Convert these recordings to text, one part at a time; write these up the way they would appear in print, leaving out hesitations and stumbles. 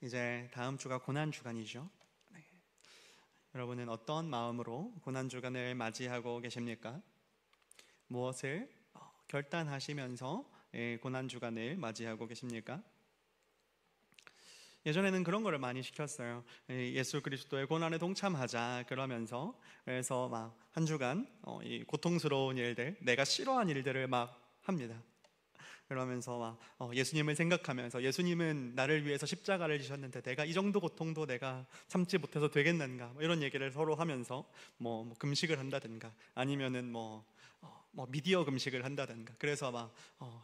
이제 다음 주가 고난 주간이죠. 네. 여러분은 어떤 마음으로 고난 주간을 맞이하고 계십니까? 무엇을 결단하시면서 고난 주간을 맞이하고 계십니까? 예전에는 그런 거를 많이 시켰어요. 예수 그리스도의 고난에 동참하자 그러면서, 그래서 막 한 주간 이 고통스러운 일들, 내가 싫어한 일들을 막 합니다. 그러면서 막 예수님을 생각하면서, 예수님은 나를 위해서 십자가를 지셨는데 내가 이 정도 고통도 내가 참지 못해서 되겠는가, 뭐 이런 얘기를 서로 하면서 뭐 금식을 한다든가, 아니면은 뭐 미디어 금식을 한다든가. 그래서 막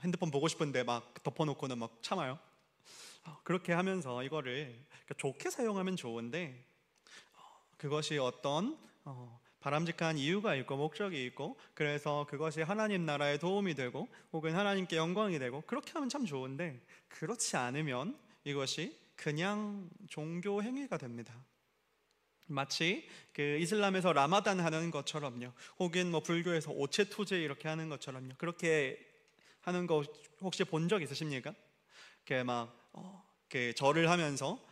핸드폰 보고 싶은데 막 덮어놓고는 막 참아요. 그렇게 하면서 이거를 좋게 사용하면 좋은데, 그것이 어떤 바람직한 이유가 있고 목적이 있고, 그래서 그것이 하나님 나라에 도움이 되고 혹은 하나님께 영광이 되고, 그렇게 하면 참 좋은데, 그렇지 않으면 이것이 그냥 종교 행위가 됩니다. 마치 그 이슬람에서 라마단 하는 것처럼요, 혹은 뭐 불교에서 오체투제 이렇게 하는 것처럼요. 그렇게 하는 거 혹시 본 적 있으십니까? 이렇게 막 이렇게 절을 하면서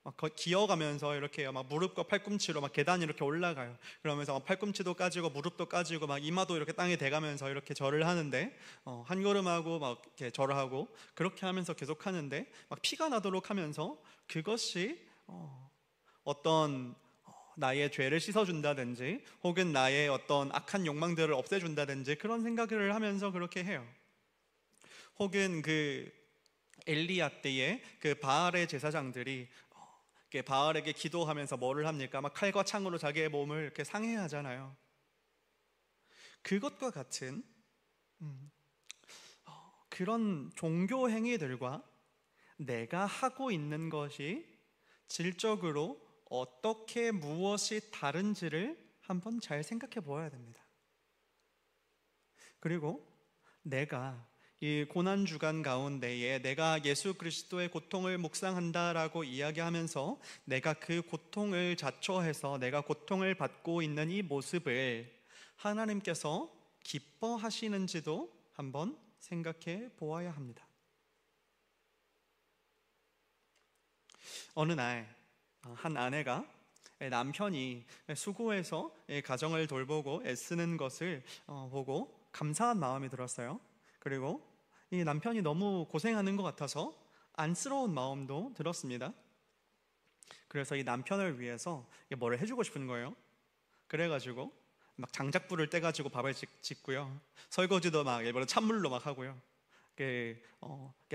막 기어가면서 이렇게 막 무릎과 팔꿈치로 막 계단 이렇게 올라가요. 그러면서 막 팔꿈치도 까지고 무릎도 까지고 막 이마도 이렇게 땅에 대가면서 이렇게 절을 하는데, 한 걸음하고 막 이렇게 절을 하고, 그렇게 하면서 계속 하는데 막 피가 나도록 하면서, 그것이 어떤 나의 죄를 씻어준다든지 혹은 나의 어떤 악한 욕망들을 없애준다든지, 그런 생각을 하면서 그렇게 해요. 혹은 그 엘리야 때에 그 바알의 제사장들이 바알에게 기도하면서 뭐를 합니까? 막 칼과 창으로 자기의 몸을 이렇게 상해하잖아요. 그것과 같은 그런 종교 행위들과 내가 하고 있는 것이 질적으로 어떻게 무엇이 다른지를 한번 잘 생각해 보아야 됩니다. 그리고 내가 이 고난 주간 가운데에 내가 예수 그리스도의 고통을 묵상한다라고 이야기하면서, 내가 그 고통을 자초해서 내가 고통을 받고 있는 이 모습을 하나님께서 기뻐하시는지도 한번 생각해 보아야 합니다. 어느 날 한 아내가 남편이 수고해서 가정을 돌보고 애쓰는 것을 보고 감사한 마음이 들었어요. 그리고 이 남편이 너무 고생하는 것 같아서 안쓰러운 마음도 들었습니다. 그래서 이 남편을 위해서 뭐를 해주고 싶은 거예요. 그래가지고 막 장작불을 떼가지고 밥을 짓고요, 설거지도 막 일부러 찬물로 막 하고요,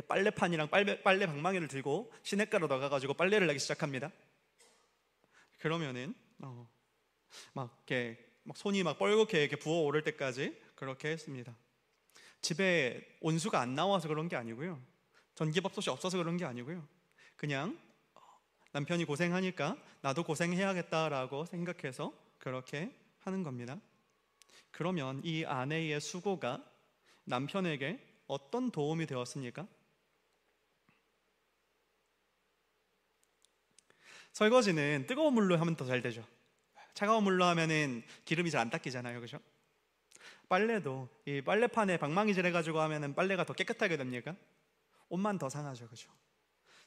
빨래판이랑 빨래 방망이를 들고 시냇가로 나가가지고 빨래를 하기 시작합니다. 그러면은 막 손이 막 뻘겋게 이렇게 부어오를 때까지 그렇게 했습니다. 집에 온수가 안 나와서 그런 게 아니고요, 전기밥솥이 없어서 그런 게 아니고요, 그냥 남편이 고생하니까 나도 고생해야겠다라고 생각해서 그렇게 하는 겁니다. 그러면 이 아내의 수고가 남편에게 어떤 도움이 되었습니까? 설거지는 뜨거운 물로 하면 더 잘 되죠. 차가운 물로 하면은 기름이 잘 안 닦이잖아요, 그죠? 빨래도 이 빨래판에 방망이질 해가지고 하면은 빨래가 더 깨끗하게 됩니까? 옷만 더 상하죠, 그죠?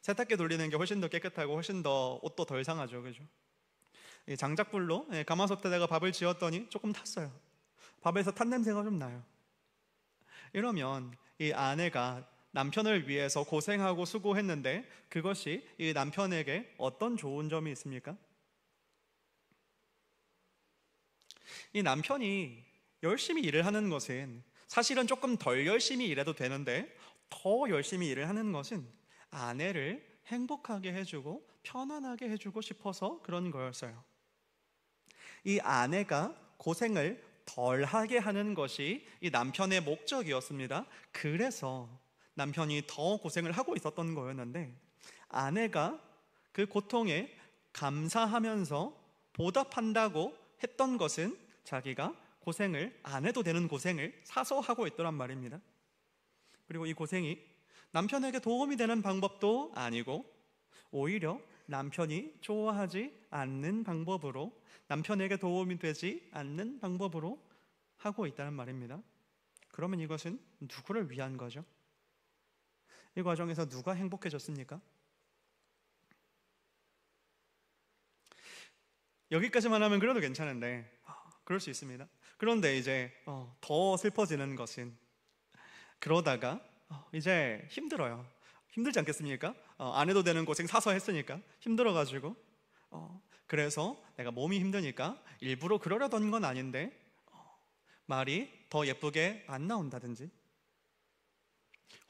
세탁기 돌리는 게 훨씬 더 깨끗하고 훨씬 더 옷도 덜 상하죠, 그죠? 이 장작불로 가마솥에다가 밥을 지었더니 조금 탔어요. 밥에서 탄 냄새가 좀 나요. 이러면 이 아내가 남편을 위해서 고생하고 수고했는데, 그것이 이 남편에게 어떤 좋은 점이 있습니까? 이 남편이 열심히 일을 하는 것은 사실은 조금 덜 열심히 일해도 되는데, 더 열심히 일을 하는 것은 아내를 행복하게 해주고 편안하게 해주고 싶어서 그런 거였어요. 이 아내가 고생을 덜 하게 하는 것이 이 남편의 목적이었습니다. 그래서 남편이 더 고생을 하고 있었던 거였는데, 아내가 그 고통에 감사하면서 보답한다고 했던 것은 자기가 고생을 안 해도 되는 고생을 사서 하고 있더란 말입니다. 그리고 이 고생이 남편에게 도움이 되는 방법도 아니고, 오히려 남편이 좋아하지 않는 방법으로, 남편에게 도움이 되지 않는 방법으로 하고 있다는 말입니다. 그러면 이것은 누구를 위한 거죠? 이 과정에서 누가 행복해졌습니까? 여기까지만 하면 그래도 괜찮은데 그럴 수 있습니다. 그런데 이제 더 슬퍼지는 것은 그러다가 이제 힘들어요. 힘들지 않겠습니까? 안 해도 되는 고생 사서 했으니까 힘들어가지고 그래서 내가 몸이 힘드니까 일부러 그러려던 건 아닌데 말이 더 예쁘게 안 나온다든지,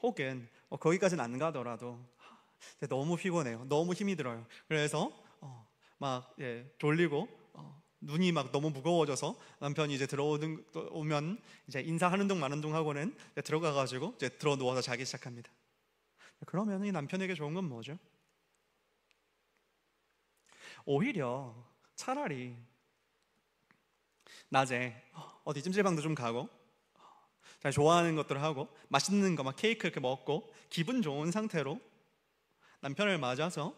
혹은 거기까지는 안 가더라도 너무 피곤해요. 너무 힘이 들어요. 그래서 막 졸리고 눈이 막 너무 무거워져서 남편이 이제 오면 이제 인사하는 둥 마는 둥 하고는 이제 들어가가지고 이제 들어 누워서 자기 시작합니다. 그러면 이 남편에게 좋은 건 뭐죠? 오히려 차라리 낮에 어디 찜질방도 좀 가고 잘 좋아하는 것들을 하고 맛있는 거 막 케이크 이렇게 먹고 기분 좋은 상태로 남편을 맞아서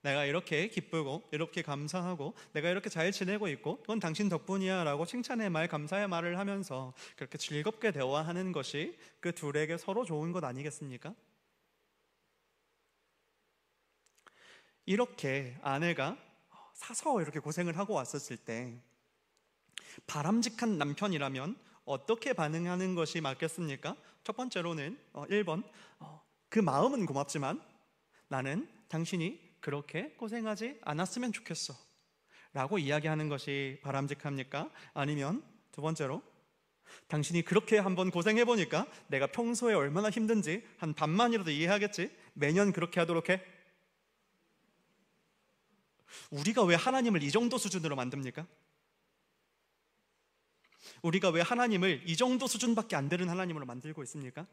내가 이렇게 기쁘고 이렇게 감사하고 내가 이렇게 잘 지내고 있고 그건 당신 덕분이야 라고 칭찬의 말, 감사의 말을 하면서 그렇게 즐겁게 대화하는 것이 그 둘에게 서로 좋은 것 아니겠습니까? 이렇게 아내가 사서 이렇게 고생을 하고 왔었을 때 바람직한 남편이라면 어떻게 반응하는 것이 맞겠습니까? 첫 번째로는 1번, 그 마음은 고맙지만 나는 당신이 그렇게 고생하지 않았으면 좋겠어 라고 이야기하는 것이 바람직합니까? 아니면 두 번째로, 당신이 그렇게 한번 고생해보니까 내가 평소에 얼마나 힘든지 한 반만이라도 이해하겠지? 매년 그렇게 하도록 해? 우리가 왜 하나님을 이 정도 수준으로 만듭니까? 우리가 왜 하나님을 이 정도 수준밖에 안 되는 하나님으로 만들고 있습니까?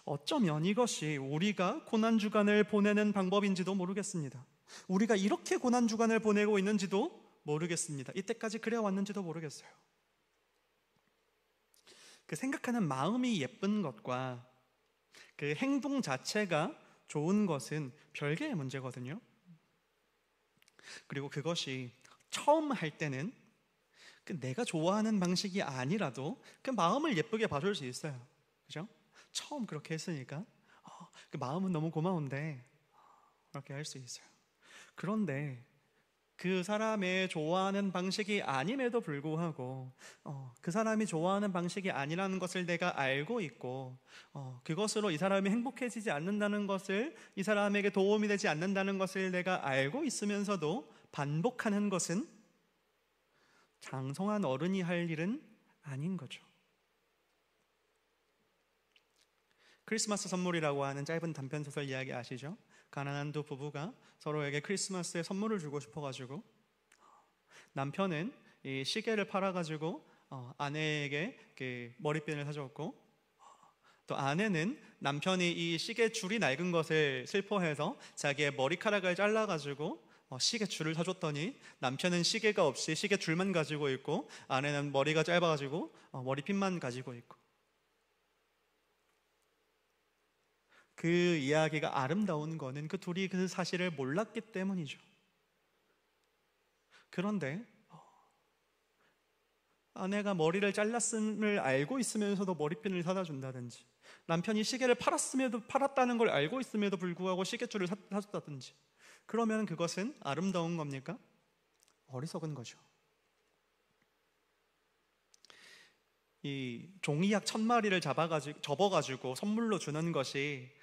어쩌면 이것이 우리가 고난주간을 보내는 방법인지도 모르겠습니다. 우리가 이렇게 고난주간을 보내고 있는지도 모르겠습니다. 이때까지 그래왔는지도 모르겠어요. 그 생각하는 마음이 예쁜 것과 그 행동 자체가 좋은 것은 별개의 문제거든요. 그리고 그것이 처음 할 때는 내가 좋아하는 방식이 아니라도 그 마음을 예쁘게 봐줄 수 있어요. 그죠? 처음 그렇게 했으니까 그 마음은 너무 고마운데 그렇게 할 수 있어요. 그런데 그 사람의 좋아하는 방식이 아님에도 불구하고 그 사람이 좋아하는 방식이 아니라는 것을 내가 알고 있고 그것으로 이 사람이 행복해지지 않는다는 것을, 이 사람에게 도움이 되지 않는다는 것을 내가 알고 있으면서도 반복하는 것은 장성한 어른이 할 일은 아닌 거죠. 크리스마스 선물이라고 하는 짧은 단편소설 이야기 아시죠? 가난한 두 부부가 서로에게 크리스마스에 선물을 주고 싶어가지고 남편은 이 시계를 팔아가지고 아내에게 그 머리핀을 사줬고, 또 아내는 남편이 이 시계 줄이 낡은 것을 슬퍼해서 자기의 머리카락을 잘라가지고 시계 줄을 사줬더니 남편은 시계가 없이 시계 줄만 가지고 있고 아내는 머리가 짧아가지고 머리핀만 가지고 있고, 그 이야기가 아름다운 거는 그 둘이 그 사실을 몰랐기 때문이죠. 그런데 아내가 머리를 잘랐음을 알고 있으면서도 머리핀을 사다 준다든지, 남편이 시계를 팔았다는 걸 알고 있음에도 불구하고 시계줄을 사줬다든지, 그러면 그것은 아름다운 겁니까? 어리석은 거죠. 이 종이약 1000마리를 접어가지고 선물로 주는 것이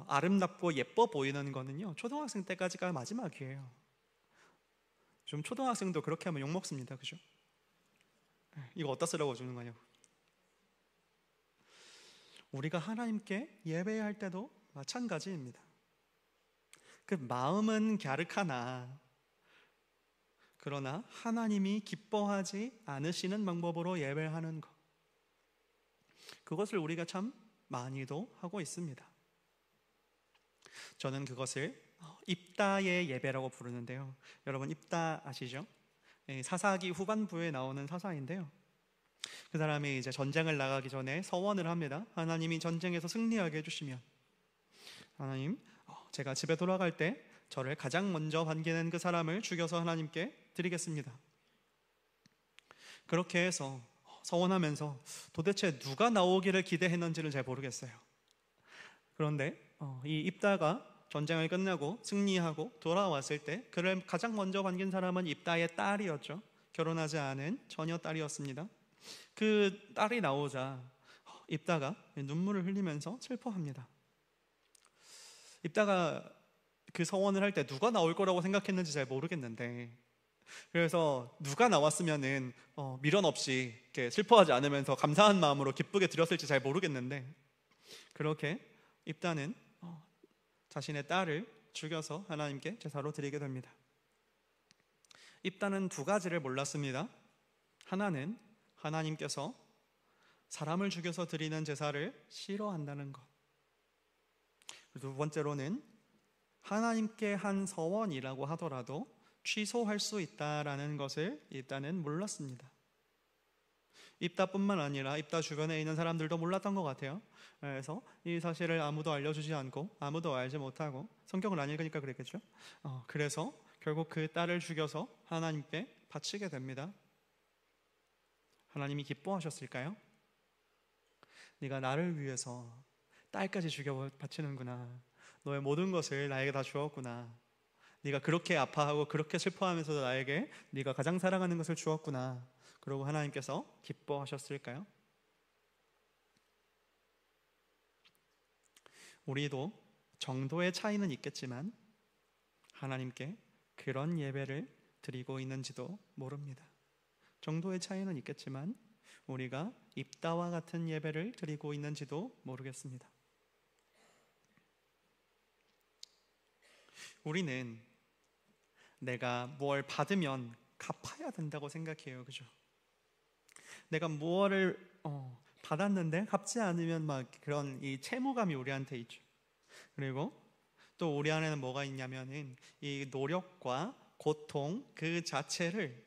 아름답고 예뻐 보이는 거는요, 초등학생 때까지가 마지막이에요. 좀 초등학생도 그렇게 하면 욕먹습니다. 그죠? 이거 어디다 쓰라고 주는 거냐고. 우리가 하나님께 예배할 때도 마찬가지입니다. 그 마음은 갸륵하나 그러나 하나님이 기뻐하지 않으시는 방법으로 예배하는 것, 그것을 우리가 참 많이도 하고 있습니다. 저는 그것을 입다의 예배라고 부르는데요. 여러분 입다 아시죠? 사사기 후반부에 나오는 사사인데요. 그 사람이 이제 전쟁을 나가기 전에 서원을 합니다. 하나님이 전쟁에서 승리하게 해주시면 하나님, 제가 집에 돌아갈 때 저를 가장 먼저 반기는 그 사람을 죽여서 하나님께 드리겠습니다. 그렇게 해서 서원하면서 도대체 누가 나오기를 기대했는지를 잘 모르겠어요. 그런데 이 입다가 전쟁을 끝내고 승리하고 돌아왔을 때 그를 가장 먼저 반긴 사람은 입다의 딸이었죠. 결혼하지 않은 처녀 딸이었습니다. 그 딸이 나오자 입다가 눈물을 흘리면서 슬퍼합니다. 입다가 그 서원을 할 때 누가 나올 거라고 생각했는지 잘 모르겠는데, 그래서 누가 나왔으면은 미련 없이 이렇게 슬퍼하지 않으면서 감사한 마음으로 기쁘게 드렸을지 잘 모르겠는데, 그렇게 입다는 자신의 딸을 죽여서 하나님께 제사로 드리게 됩니다. 입다는 두 가지를 몰랐습니다. 하나는 하나님께서 사람을 죽여서 드리는 제사를 싫어한다는 것. 두 번째로는 하나님께 한 서원이라고 하더라도 취소할 수 있다라는 것을 입다는 몰랐습니다. 입다뿐만 아니라 입다 주변에 있는 사람들도 몰랐던 것 같아요. 그래서 이 사실을 아무도 알려주지 않고 아무도 알지 못하고, 성경을 안 읽으니까 그랬겠죠. 그래서 결국 그 딸을 죽여서 하나님께 바치게 됩니다. 하나님이 기뻐하셨을까요? 네가 나를 위해서 딸까지 죽여 바치는구나. 너의 모든 것을 나에게 다 주었구나. 네가 그렇게 아파하고 그렇게 슬퍼하면서도 나에게 네가 가장 사랑하는 것을 주었구나. 그러고 하나님께서 기뻐하셨을까요? 우리도 정도의 차이는 있겠지만 하나님께 그런 예배를 드리고 있는지도 모릅니다. 정도의 차이는 있겠지만 우리가 입다와 같은 예배를 드리고 있는지도 모르겠습니다. 우리는 내가 뭘 받으면 갚아야 된다고 생각해요. 그죠? 내가 무엇을 받았는데 갚지 않으면 막 그런 이 채무감이 우리한테 있죠. 그리고 또 우리 안에는 뭐가 있냐면은 이 노력과 고통 그 자체를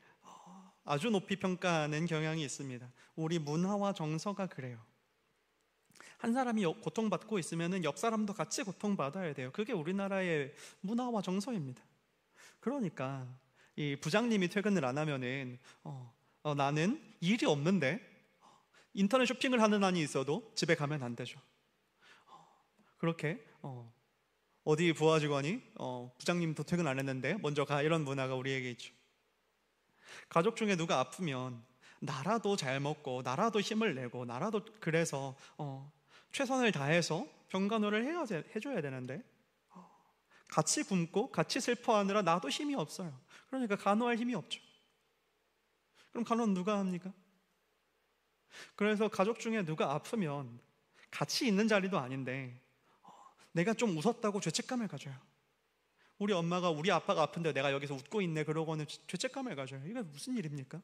아주 높이 평가하는 경향이 있습니다. 우리 문화와 정서가 그래요. 한 사람이 고통받고 있으면은 옆 사람도 같이 고통받아야 돼요. 그게 우리나라의 문화와 정서입니다. 그러니까 이 부장님이 퇴근을 안 하면은 나는 일이 없는데 인터넷 쇼핑을 하는 한이 있어도 집에 가면 안 되죠. 그렇게 어디 부하 직원이 부장님도 퇴근 안 했는데 먼저 가, 이런 문화가 우리에게 있죠. 가족 중에 누가 아프면 나라도 잘 먹고 나라도 힘을 내고 나라도 그래서 최선을 다해서 병간호를 해줘야 되는데 같이 굶고 같이 슬퍼하느라 나도 힘이 없어요. 그러니까 간호할 힘이 없죠. 그럼 간호는 누가 합니까? 그래서 가족 중에 누가 아프면 같이 있는 자리도 아닌데 내가 좀 웃었다고 죄책감을 가져요. 우리 엄마가 우리 아빠가 아픈데 내가 여기서 웃고 있네 그러고는 죄책감을 가져요. 이게 무슨 일입니까?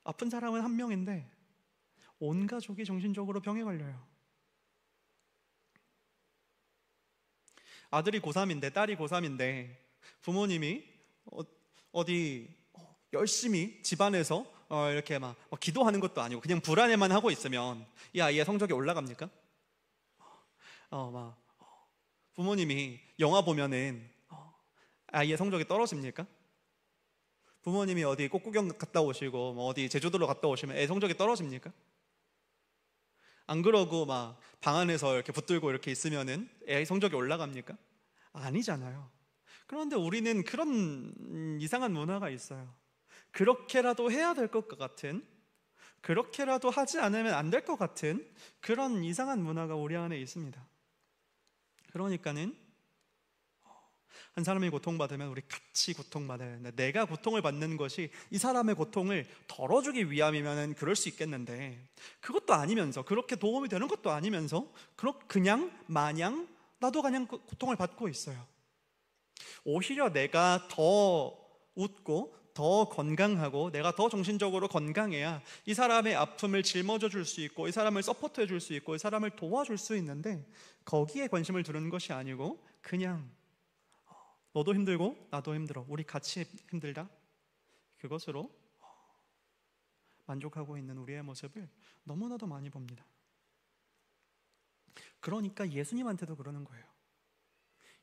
아픈 사람은 한 명인데 온 가족이 정신적으로 병에 걸려요. 아들이 고3인데 딸이 고3인데 부모님이 어디 열심히 집안에서 이렇게 막 기도하는 것도 아니고 그냥 불안해만 하고 있으면 이 아이의 성적이 올라갑니까? 부모님이 영화 보면은 아이의 성적이 떨어집니까? 부모님이 어디 꽃구경 갔다 오시고 어디 제주도로 갔다 오시면 애 성적이 떨어집니까? 안 그러고 막 방 안에서 이렇게 붙들고 이렇게 있으면은 애 성적이 올라갑니까? 아니잖아요. 그런데 우리는 그런 이상한 문화가 있어요. 그렇게라도 해야 될 것 같은, 그렇게라도 하지 않으면 안 될 것 같은 그런 이상한 문화가 우리 안에 있습니다. 그러니까는 한 사람이 고통받으면 우리 같이 고통받아야 되는데, 내가 고통을 받는 것이 이 사람의 고통을 덜어주기 위함이면 그럴 수 있겠는데 그것도 아니면서, 그렇게 도움이 되는 것도 아니면서 그냥 마냥 나도 그냥 고통을 받고 있어요. 오히려 내가 더 웃고 더 건강하고 내가 더 정신적으로 건강해야 이 사람의 아픔을 짊어져 줄 수 있고 이 사람을 서포트해 줄 수 있고 이 사람을 도와줄 수 있는데, 거기에 관심을 두는 것이 아니고 그냥 너도 힘들고 나도 힘들어, 우리 같이 힘들다, 그것으로 만족하고 있는 우리의 모습을 너무나도 많이 봅니다. 그러니까 예수님한테도 그러는 거예요.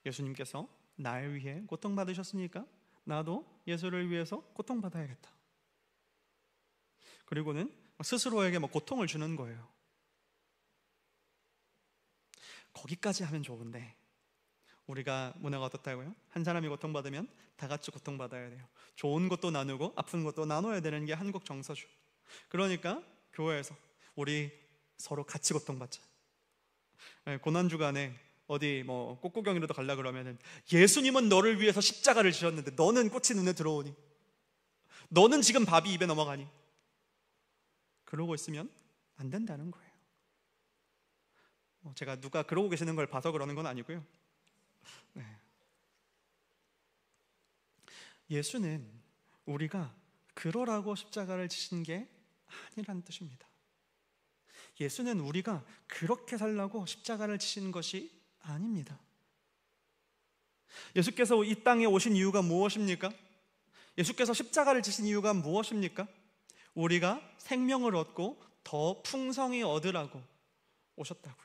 예수님께서 날 위해 고통받으셨으니까 나도 예수를 위해서 고통받아야겠다. 그리고는 스스로에게 고통을 주는 거예요. 거기까지 하면 좋은데 우리가 문화가 어떻다고요? 한 사람이 고통받으면 다 같이 고통받아야 돼요. 좋은 것도 나누고 아픈 것도 나눠야 되는 게 한국 정서죠. 그러니까 교회에서 우리 서로 같이 고통받자. 고난주간에 어디 뭐 꽃구경이라도 가려고 그러면은 예수님은 너를 위해서 십자가를 지셨는데 너는 꽃이 눈에 들어오니, 너는 지금 밥이 입에 넘어가니, 그러고 있으면 안 된다는 거예요. 제가 누가 그러고 계시는 걸 봐서 그러는 건 아니고요. 네. 예수는 우리가 그러라고 십자가를 지신 게 아니란 뜻입니다. 예수는 우리가 그렇게 살라고 십자가를 지신 것이 아닙니다. 예수께서 이 땅에 오신 이유가 무엇입니까? 예수께서 십자가를 지신 이유가 무엇입니까? 우리가 생명을 얻고 더 풍성히 얻으라고 오셨다고요.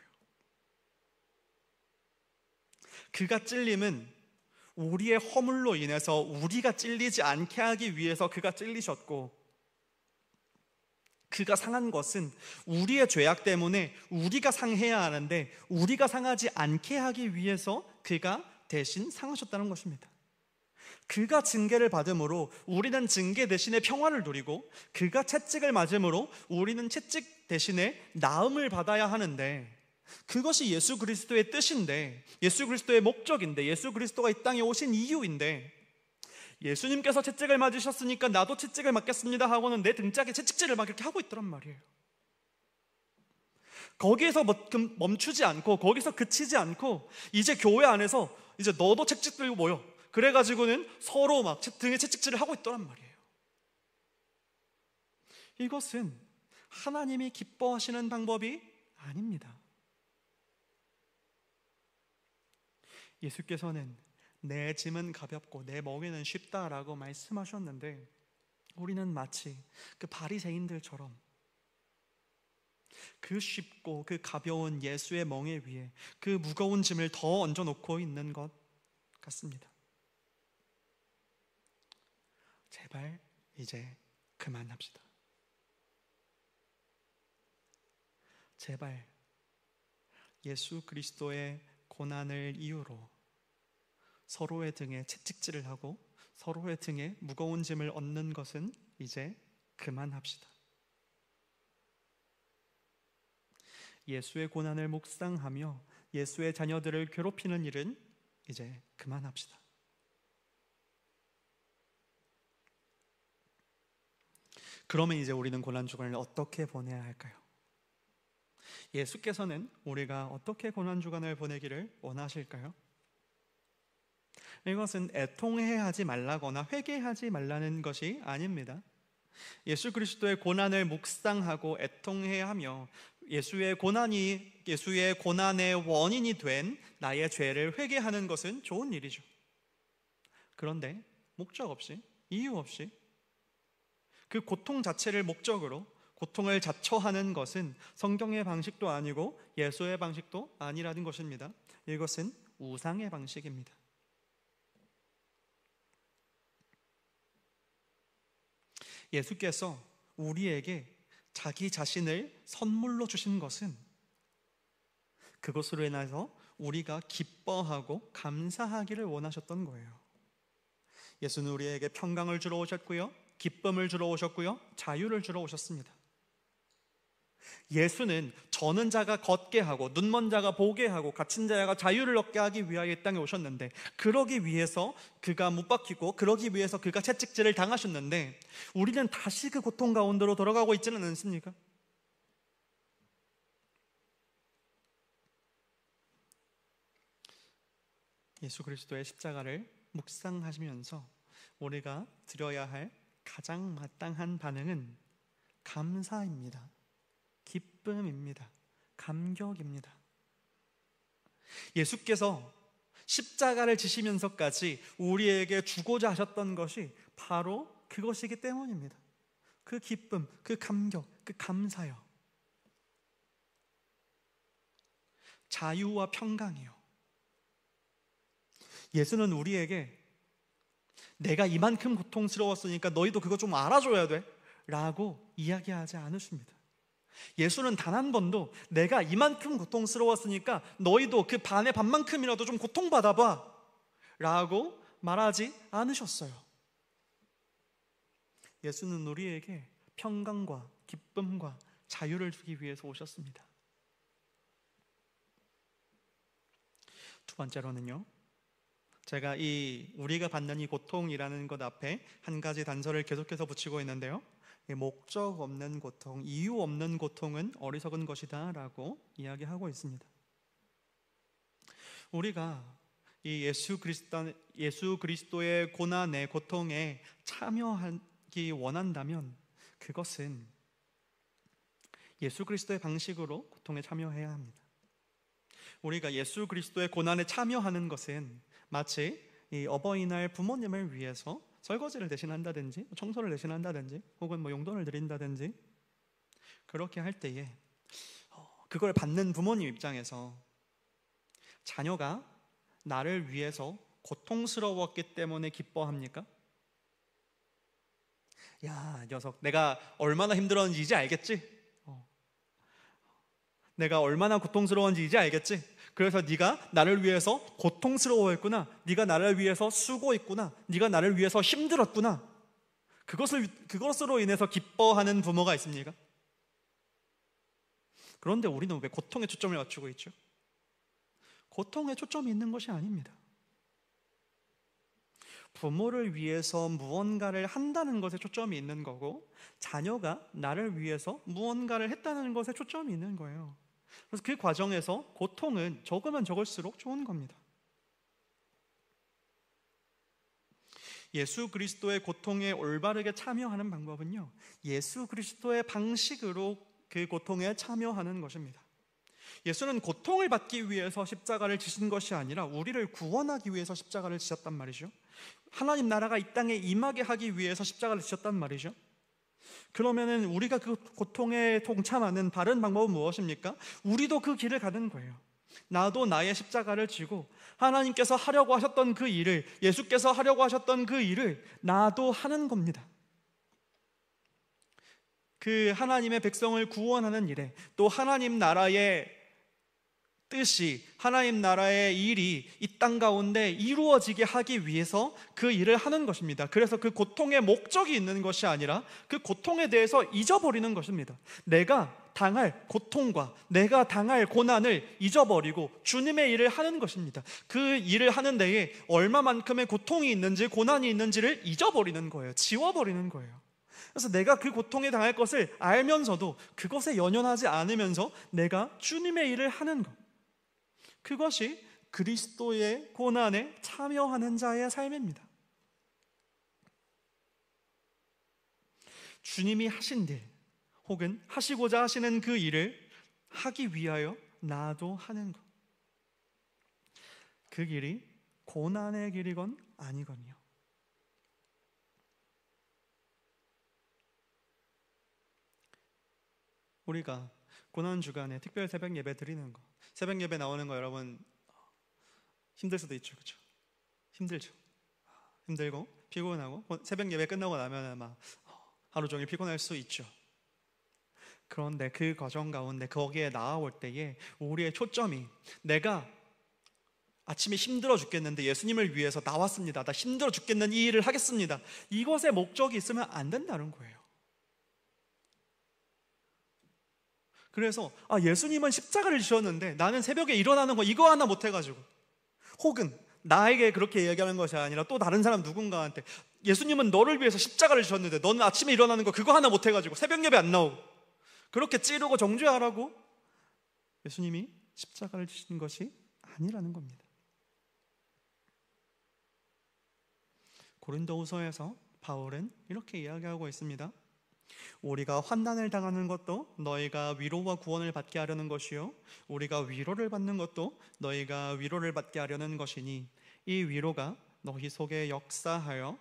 그가 찔림은 우리의 허물로 인해서 우리가 찔리지 않게 하기 위해서 그가 찔리셨고, 그가 상한 것은 우리의 죄악 때문에 우리가 상해야 하는데 우리가 상하지 않게 하기 위해서 그가 대신 상하셨다는 것입니다. 그가 징계를 받음으로 우리는 징계 대신에 평화를 누리고, 그가 채찍을 맞음으로 우리는 채찍 대신에 나음을 받아야 하는데, 그것이 예수 그리스도의 뜻인데, 예수 그리스도의 목적인데, 예수 그리스도가 이 땅에 오신 이유인데, 예수님께서 채찍을 맞으셨으니까 나도 채찍을 맞겠습니다 하고는 내 등짝에 채찍질을 막 이렇게 하고 있더란 말이에요. 거기에서 멈추지 않고, 거기서 그치지 않고, 이제 교회 안에서 이제 너도 채찍 들고 모여, 그래가지고는 서로 막 등에 채찍질을 하고 있더란 말이에요. 이것은 하나님이 기뻐하시는 방법이 아닙니다. 예수께서는 내 짐은 가볍고 내 멍에는 쉽다라고 말씀하셨는데, 우리는 마치 그 바리새인들처럼 그 쉽고 그 가벼운 예수의 멍에 위에 그 무거운 짐을 더 얹어놓고 있는 것 같습니다. 제발 이제 그만합시다. 제발 예수 그리스도의 고난을 이유로 서로의 등에 채찍질을 하고 서로의 등에 무거운 짐을 얹는 것은 이제 그만합시다. 예수의 고난을 묵상하며 예수의 자녀들을 괴롭히는 일은 이제 그만합시다. 그러면 이제 우리는 고난주간을 어떻게 보내야 할까요? 예수께서는 우리가 어떻게 고난주간을 보내기를 원하실까요? 이것은 애통해하지 말라거나 회개하지 말라는 것이 아닙니다. 예수 그리스도의 고난을 묵상하고 애통해야 하며 예수의 고난의 원인이 된 나의 죄를 회개하는 것은 좋은 일이죠. 그런데 목적 없이, 이유 없이 그 고통 자체를 목적으로 고통을 자처하는 것은 성경의 방식도 아니고 예수의 방식도 아니라는 것입니다. 이것은 우상의 방식입니다. 예수께서 우리에게 자기 자신을 선물로 주신 것은 그것으로 인해서 우리가 기뻐하고 감사하기를 원하셨던 거예요. 예수는 우리에게 평강을 주러 오셨고요, 기쁨을 주러 오셨고요, 자유를 주러 오셨습니다. 예수는 저는 자가 걷게 하고 눈먼 자가 보게 하고 갇힌 자가 자유를 얻게 하기 위하여 이 땅에 오셨는데, 그러기 위해서 그가 못 박히고 그러기 위해서 그가 채찍질을 당하셨는데, 우리는 다시 그 고통 가운데로 돌아가고 있지는 않습니까? 예수 그리스도의 십자가를 묵상하시면서 우리가 드려야 할 가장 마땅한 반응은 감사입니다. 기쁨입니다. 감격입니다. 예수께서 십자가를 지시면서까지 우리에게 주고자 하셨던 것이 바로 그것이기 때문입니다. 그 기쁨, 그 감격, 그 감사요. 자유와 평강이요. 예수는 우리에게 내가 이만큼 고통스러웠으니까 너희도 그거 좀 알아줘야 돼 라고 이야기하지 않으십니다. 예수는 단 한 번도 내가 이만큼 고통스러웠으니까 너희도 그 반의 반만큼이라도 좀 고통받아봐 라고 말하지 않으셨어요. 예수는 우리에게 평강과 기쁨과 자유를 주기 위해서 오셨습니다. 두 번째로는요, 제가 우리가 받는 이 고통이라는 것 앞에 한 가지 단서를 계속해서 붙이고 있는데요, 목적 없는 고통, 이유 없는 고통은 어리석은 것이다 라고 이야기하고 있습니다. 우리가 이 예수 그리스도의 고난에, 고통에 참여하기 원한다면 그것은 예수 그리스도의 방식으로 고통에 참여해야 합니다. 우리가 예수 그리스도의 고난에 참여하는 것은 마치 이 어버이날 부모님을 위해서 설거지를 대신한다든지 청소를 대신한다든지 혹은 용돈을 드린다든지 그렇게 할 때에 그걸 받는 부모님 입장에서 자녀가 나를 위해서 고통스러웠기 때문에 기뻐합니까? 야, 녀석 내가 얼마나 힘들었는지 이제 알겠지? 내가 얼마나 고통스러웠는지 이제 알겠지? 그래서 네가 나를 위해서 고통스러워했구나, 네가 나를 위해서 수고했구나, 네가 나를 위해서 힘들었구나, 그것으로 인해서 기뻐하는 부모가 있습니까? 그런데 우리는 왜 고통에 초점을 맞추고 있죠? 고통에 초점이 있는 것이 아닙니다. 부모를 위해서 무언가를 한다는 것에 초점이 있는 거고, 자녀가 나를 위해서 무언가를 했다는 것에 초점이 있는 거예요. 그래서 그 과정에서 고통은 적으면 적을수록 좋은 겁니다. 예수 그리스도의 고통에 올바르게 참여하는 방법은요, 예수 그리스도의 방식으로 그 고통에 참여하는 것입니다. 예수는 고통을 받기 위해서 십자가를 지신 것이 아니라 우리를 구원하기 위해서 십자가를 지셨단 말이죠. 하나님 나라가 이 땅에 임하게 하기 위해서 십자가를 지셨단 말이죠. 그러면은 우리가 그 고통에 동참하는 다른 방법은 무엇입니까? 우리도 그 길을 가는 거예요. 나도 나의 십자가를 지고 하나님께서 하려고 하셨던 그 일을, 예수께서 하려고 하셨던 그 일을 나도 하는 겁니다. 그 하나님의 백성을 구원하는 일에, 또 하나님 나라의 뜻이, 하나님 나라의 일이 이 땅 가운데 이루어지게 하기 위해서 그 일을 하는 것입니다. 그래서 그 고통의 목적이 있는 것이 아니라 그 고통에 대해서 잊어버리는 것입니다. 내가 당할 고통과 내가 당할 고난을 잊어버리고 주님의 일을 하는 것입니다. 그 일을 하는 데에 얼마만큼의 고통이 있는지, 고난이 있는지를 잊어버리는 거예요. 지워버리는 거예요. 그래서 내가 그 고통에 당할 것을 알면서도 그것에 연연하지 않으면서 내가 주님의 일을 하는 것, 그것이 그리스도의 고난에 참여하는 자의 삶입니다. 주님이 하신 일 혹은 하시고자 하시는 그 일을 하기 위하여 나도 하는 것, 그 길이 고난의 길이건 아니건요. 우리가 고난 주간에 특별 새벽 예배 드리는 거, 새벽 예배 나오는 거 여러분 힘들 수도 있죠, 그렇죠? 힘들죠. 힘들고 피곤하고 새벽 예배 끝나고 나면 막 하루 종일 피곤할 수 있죠. 그런데 그 과정 가운데 거기에 나아올 때에 우리의 초점이 내가 아침에 힘들어 죽겠는데 예수님을 위해서 나왔습니다, 나 힘들어 죽겠는 이 일을 하겠습니다, 이것에 목적이 있으면 안 된다는 거예요. 그래서 예수님은 십자가를 지셨는데 나는 새벽에 일어나는 거 이거 하나 못해가지고, 혹은 나에게 그렇게 얘기하는 것이 아니라 또 다른 사람 누군가한테 예수님은 너를 위해서 십자가를 지셨는데 너는 아침에 일어나는 거 그거 하나 못해가지고 새벽 예배 안 나오고, 그렇게 찌르고 정죄하라고 예수님이 십자가를 지신 것이 아니라는 겁니다. 고린도후서에서 바울은 이렇게 이야기하고 있습니다. 우리가 환난을 당하는 것도 너희가 위로와 구원을 받게 하려는 것이요, 우리가 위로를 받는 것도 너희가 위로를 받게 하려는 것이니 이 위로가 너희 속에 역사하여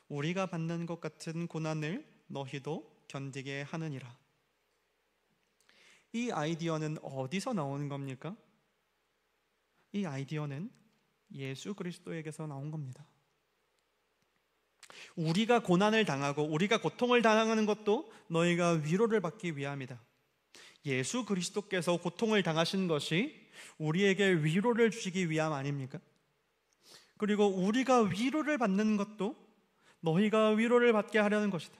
우리가 받는 것 같은 고난을 너희도 견디게 하느니라. 이 아이디어는 어디서 나오는 겁니까? 이 아이디어는 예수 그리스도에게서 나온 겁니다. 우리가 고난을 당하고 우리가 고통을 당하는 것도 너희가 위로를 받기 위함이다. 예수 그리스도께서 고통을 당하신 것이 우리에게 위로를 주시기 위함 아닙니까? 그리고 우리가 위로를 받는 것도 너희가 위로를 받게 하려는 것이다.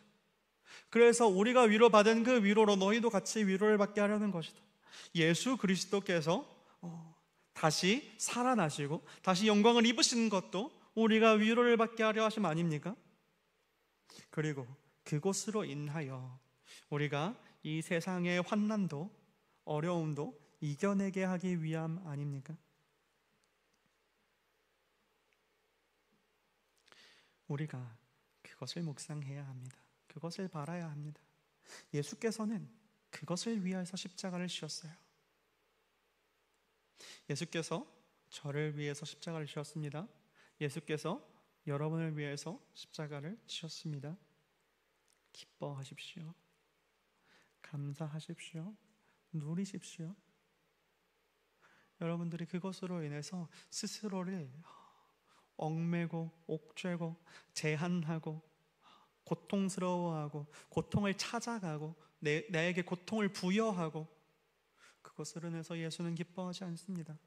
그래서 우리가 위로받은 그 위로로 너희도 같이 위로를 받게 하려는 것이다. 예수 그리스도께서 다시 살아나시고 다시 영광을 입으신 것도 우리가 위로를 받게 하려 하심 아닙니까? 그리고 그것으로 인하여 우리가 이 세상의 환난도 어려움도 이겨내게 하기 위함 아닙니까? 우리가 그것을 묵상해야 합니다. 그것을 바라야 합니다. 예수께서는 그것을 위해서 십자가를 지셨어요. 예수께서 저를 위해서 십자가를 지셨습니다. 예수께서 여러분을 위해서 십자가를 지셨습니다. 기뻐하십시오. 감사하십시오. 누리십시오. 여러분들이 그것으로 인해서 스스로를 얽매고 옥죄고 제한하고 고통스러워하고 고통을 찾아가고 나에게 고통을 부여하고 그것으로 인해서 예수는 기뻐하지 않습니다.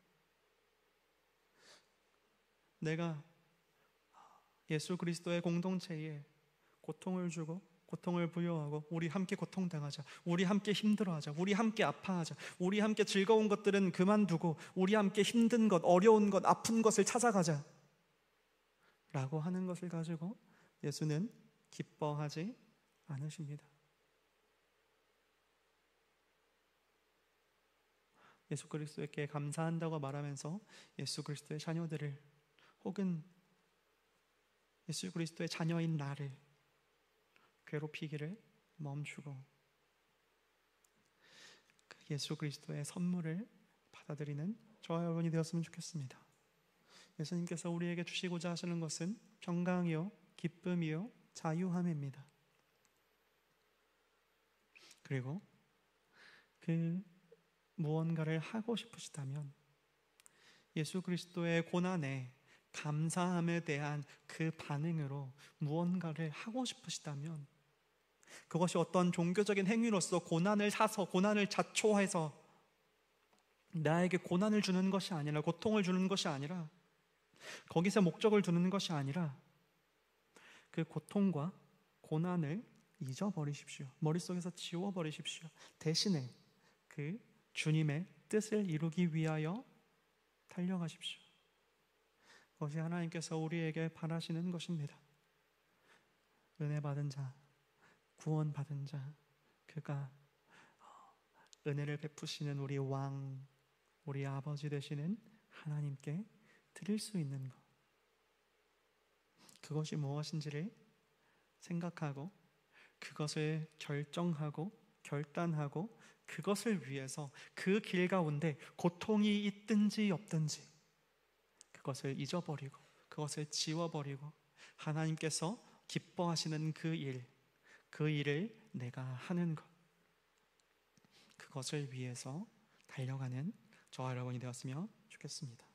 내가 예수 그리스도의 공동체에 고통을 주고 고통을 부여하고 우리 함께 고통당하자, 우리 함께 힘들어하자, 우리 함께 아파하자, 우리 함께 즐거운 것들은 그만두고 우리 함께 힘든 것, 어려운 것, 아픈 것을 찾아가자 라고 하는 것을 가지고 예수는 기뻐하지 않으십니다. 예수 그리스도께 감사한다고 말하면서 예수 그리스도의 자녀들을 혹은 예수 그리스도의 자녀인 나를 괴롭히기를 멈추고 그 예수 그리스도의 선물을 받아들이는 저와 여러분이 되었으면 좋겠습니다. 예수님께서 우리에게 주시고자 하시는 것은 평강이요 기쁨이요 자유함입니다. 그리고 그 무언가를 하고 싶으시다면 예수 그리스도의 고난에 감사함에 대한 그 반응으로 무언가를 하고 싶으시다면 그것이 어떤 종교적인 행위로서 고난을 사서 고난을 자초해서 나에게 고난을 주는 것이 아니라 고통을 주는 것이 아니라 거기서 목적을 두는 것이 아니라 그 고통과 고난을 잊어버리십시오. 머릿속에서 지워버리십시오. 대신에 그 주님의 뜻을 이루기 위하여 달려가십시오. 그것이 하나님께서 우리에게 바라시는 것입니다. 은혜 받은 자, 구원 받은 자, 그가 은혜를 베푸시는 우리 왕, 우리 아버지 되시는 하나님께 드릴 수 있는 것, 그것이 무엇인지를 생각하고 그것을 결정하고 결단하고 그것을 위해서 그 길 가운데 고통이 있든지 없든지 그것을 잊어버리고 그것을 지워버리고 하나님께서 기뻐하시는 그 일을 내가 하는 것, 그것을 위해서 달려가는 저와 여러분이 되었으면 좋겠습니다.